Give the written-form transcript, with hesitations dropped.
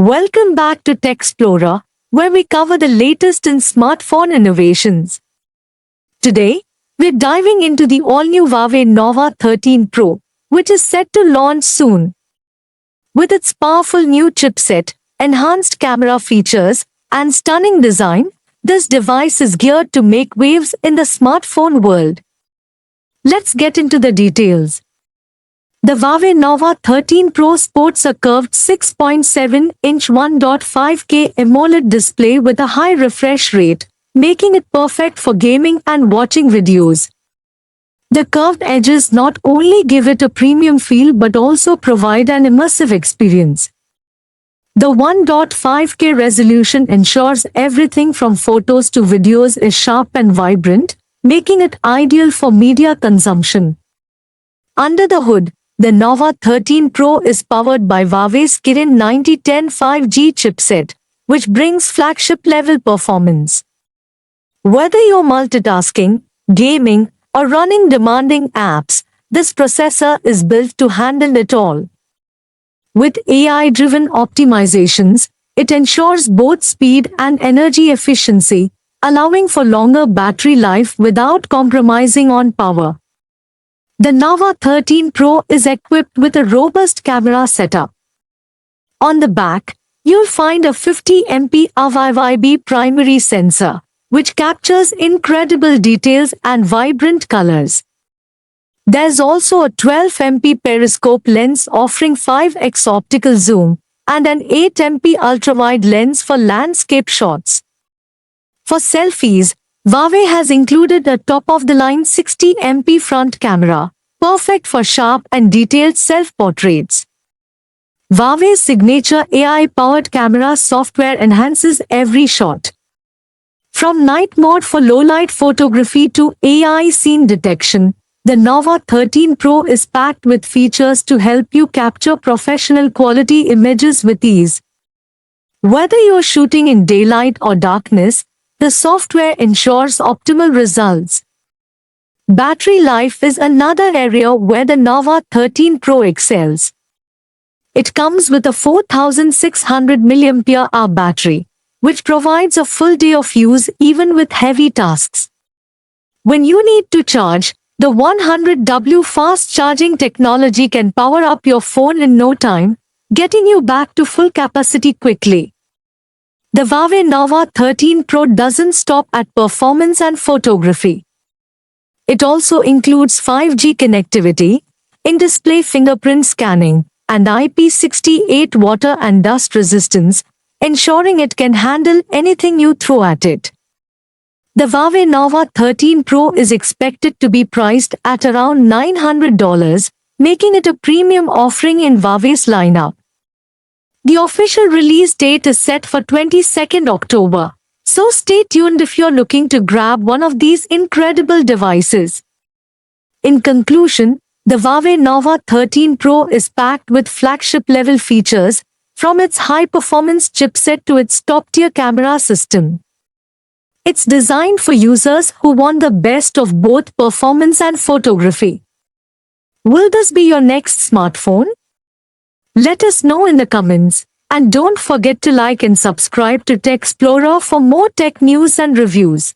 Welcome back to Xplorer, where we cover the latest in smartphone innovations. Today, we're diving into the all-new Huawei Nova 13 Pro, which is set to launch soon. With its powerful new chipset, enhanced camera features, and stunning design, this device is geared to make waves in the smartphone world. Let's get into the details. The Huawei Nova 13 Pro sports a curved 6.7-inch 1.5K AMOLED display with a high refresh rate, making it perfect for gaming and watching videos. The curved edges not only give it a premium feel but also provide an immersive experience. The 1.5K resolution ensures everything from photos to videos is sharp and vibrant, making it ideal for media consumption. Under the hood, the Nova 13 Pro is powered by Huawei's Kirin 9010 5G chipset, which brings flagship-level performance. Whether you're multitasking, gaming, or running demanding apps, this processor is built to handle it all. With AI-driven optimizations, it ensures both speed and energy efficiency, allowing for longer battery life without compromising on power. The Nova 13 Pro is equipped with a robust camera setup. On the back, you'll find a 50MP RYYB primary sensor, which captures incredible details and vibrant colors. There's also a 12MP periscope lens offering 5x optical zoom, and an 8MP ultrawide lens for landscape shots. For selfies, Huawei has included a top-of-the-line 60MP front camera, perfect for sharp and detailed self-portraits. Huawei's signature AI-powered camera software enhances every shot. From night mode for low-light photography to AI scene detection, the Nova 13 Pro is packed with features to help you capture professional quality images with ease. Whether you're shooting in daylight or darkness, the software ensures optimal results. Battery life is another area where the Nova 13 Pro excels. It comes with a 4600 mAh battery, which provides a full day of use even with heavy tasks. When you need to charge, the 100W fast charging technology can power up your phone in no time, getting you back to full capacity quickly. The Huawei Nova 13 Pro doesn't stop at performance and photography. It also includes 5G connectivity, in-display fingerprint scanning, and IP68 water and dust resistance, ensuring it can handle anything you throw at it. The Huawei Nova 13 Pro is expected to be priced at around $900, making it a premium offering in Huawei's lineup. The official release date is set for 22nd October, so stay tuned if you're looking to grab one of these incredible devices. In conclusion, the Huawei Nova 13 Pro is packed with flagship-level features, from its high-performance chipset to its top-tier camera system. It's designed for users who want the best of both performance and photography. Will this be your next smartphone? Let us know in the comments, and don't forget to like and subscribe to Xplorer for more tech news and reviews.